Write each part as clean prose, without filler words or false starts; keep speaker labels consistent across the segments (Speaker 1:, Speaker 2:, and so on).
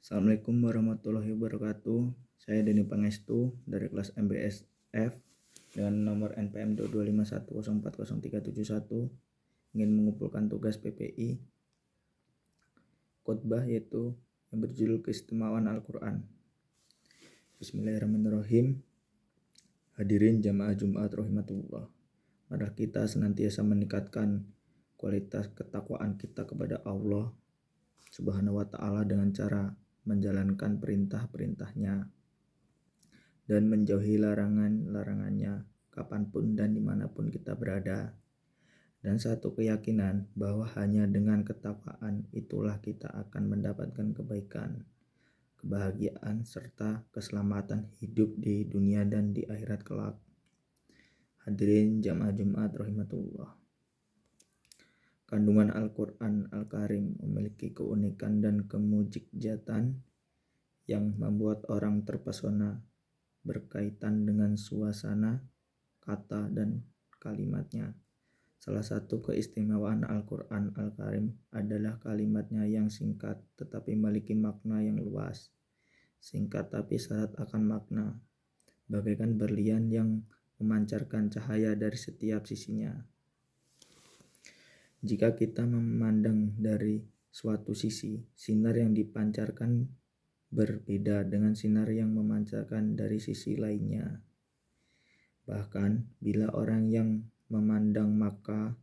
Speaker 1: Assalamualaikum warahmatullahi wabarakatuh. Saya Denny Pangestu dari kelas MBSF dengan nomor NPM 22510404371 ingin mengumpulkan tugas PPI khotbah yaitu yang berjudul Keistimewaan Al-Quran. Bismillahirrahmanirrahim. Hadirin jamaah Jumat rahimatullah. Marilah kita senantiasa meningkatkan kualitas ketakwaan kita kepada Allah Subhanahu wa ta'ala dengan cara menjalankan perintah-perintahnya dan menjauhi larangan-larangannya kapanpun dan dimanapun kita berada. Dan satu keyakinan bahwa hanya dengan ketakwaan itulah kita akan mendapatkan kebaikan, kebahagiaan, serta keselamatan hidup di dunia dan di akhirat kelak. Hadirin jamaah Jumat rahimatullah. Kandungan Al-Quran Al-Karim memiliki keunikan dan kemujizatan yang membuat orang terpesona berkaitan dengan suasana, kata, dan kalimatnya. Salah satu keistimewaan Al-Quran Al-Karim adalah kalimatnya yang singkat tetapi memiliki makna yang luas. Singkat tapi syarat akan makna, bagaikan berlian yang memancarkan cahaya dari setiap sisinya. Jika kita memandang dari suatu sisi, sinar yang dipancarkan berbeda dengan sinar yang memancarkan dari sisi lainnya. Bahkan bila orang yang memandang, maka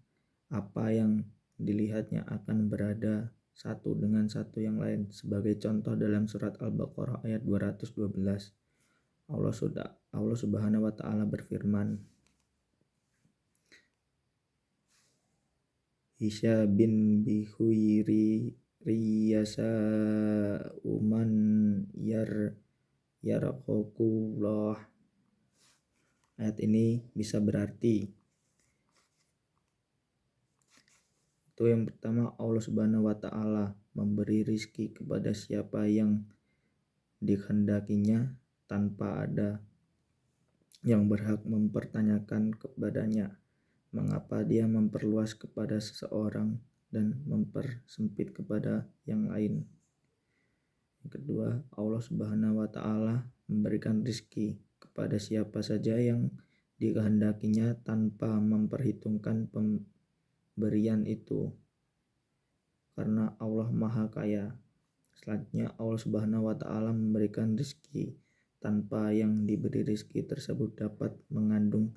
Speaker 1: apa yang dilihatnya akan berada satu dengan satu yang lain. Sebagai contoh dalam surat Al-Baqarah ayat 212, Allah Subhanahu wa ta'ala berfirman, Hisya bin bihuiri riyasa uman yarqakullah. Ayat ini bisa berarti itu yang pertama, Allah Subhanahu wa ta'ala memberi rizki kepada siapa yang dikehendakinya tanpa ada yang berhak mempertanyakan kepadanya mengapa dia memperluas kepada seseorang dan mempersempit kepada yang lain. Yang kedua, Allah Subhanahu wa ta'ala memberikan rizki kepada siapa saja yang dikehendakinya tanpa memperhitungkan pemberian itu, karena Allah Maha Kaya. Selanjutnya, Allah Subhanahu wa ta'ala memberikan rizki tanpa yang diberi rizki tersebut dapat mengandung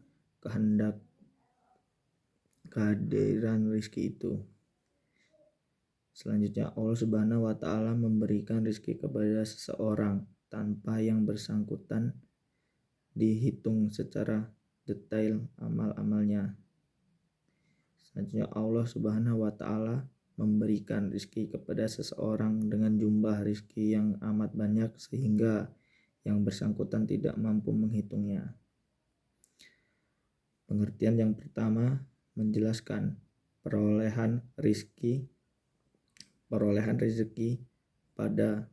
Speaker 1: kehadiran rizki itu. Selanjutnya, Allah Subhanahu wa ta'ala memberikan rizki kepada seseorang tanpa yang bersangkutan dihitung secara detail amal-amalnya. Selanjutnya, Allah Subhanahu wa ta'ala memberikan rizki kepada seseorang dengan jumlah rizki yang amat banyak sehingga yang bersangkutan tidak mampu menghitungnya. Pengertian yang pertama menjelaskan perolehan rezeki pada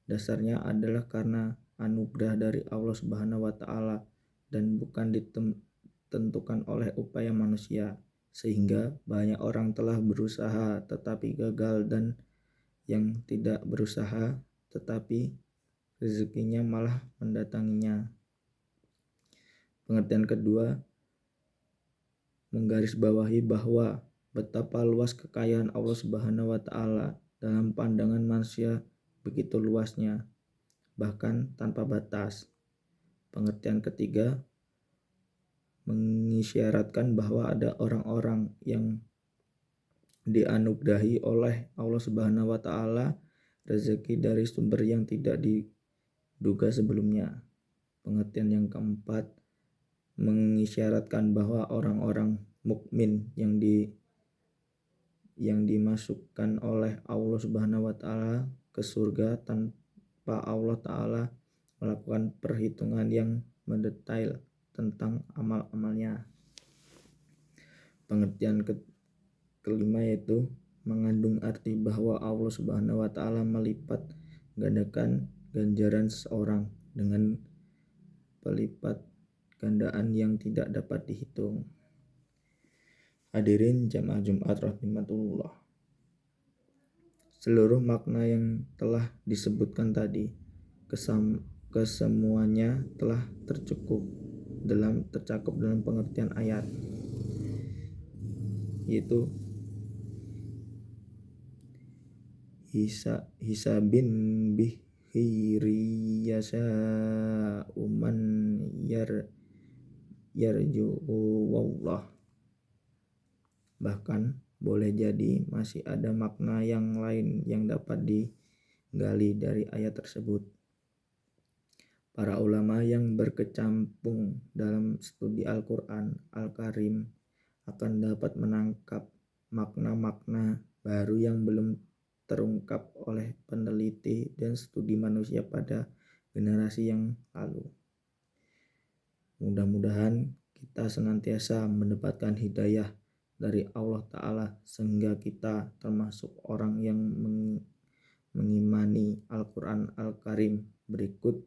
Speaker 1: dasarnya adalah karena anugerah dari Allah Subhanahu wa ta'ala dan bukan ditentukan oleh upaya manusia, sehingga banyak orang telah berusaha tetapi gagal dan yang tidak berusaha tetapi rezekinya malah mendatanginya. Pengertian kedua menggarisbawahi bahwa betapa luas kekayaan Allah Subhanahu wa ta'ala dalam pandangan manusia, begitu luasnya, bahkan tanpa batas. Pengertian ketiga mengisyaratkan bahwa ada orang-orang yang dianugerahi oleh Allah Subhanahu wa ta'ala rezeki dari sumber yang tidak diduga sebelumnya. Pengertian yang keempat mengisyaratkan bahwa orang-orang mukmin yang dimasukkan oleh Allah Subhanahu wa ta'ala ke surga tanpa Allah ta'ala melakukan perhitungan yang mendetail tentang amal-amalnya. Pengertian kelima yaitu mengandung arti bahwa Allah Subhanahu wa ta'ala melipat gandakan ganjaran seseorang dengan pelipat gandaan yang tidak dapat dihitung. Hadirin jamaah Jumat rahimatullah. Seluruh makna yang telah disebutkan tadi kesemuanya telah tercakup dalam pengertian ayat, yaitu hisabin bihi yasa uman yarju'u wallah. Bahkan boleh jadi masih ada makna yang lain yang dapat digali dari ayat tersebut. Para ulama yang berkecimpung dalam studi Al-Quran Al-Karim akan dapat menangkap makna-makna baru yang belum terungkap oleh peneliti dan studi manusia pada generasi yang lalu. Mudah-mudahan kita senantiasa mendapatkan hidayah dari Allah Ta'ala sehingga kita termasuk orang yang mengimani Al-Quran Al-Karim. Berikut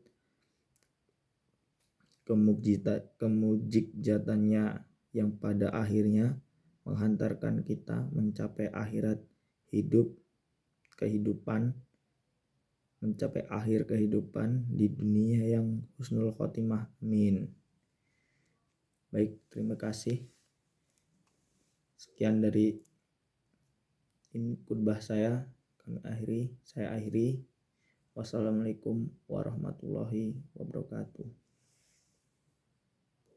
Speaker 1: kemujizatan-Nya yang pada akhirnya menghantarkan kita mencapai akhir kehidupan di dunia yang husnul khotimah. Amin. Baik, terima kasih. Sekian dari khutbah saya. Saya akhiri. Wassalamualaikum warahmatullahi wabarakatuh.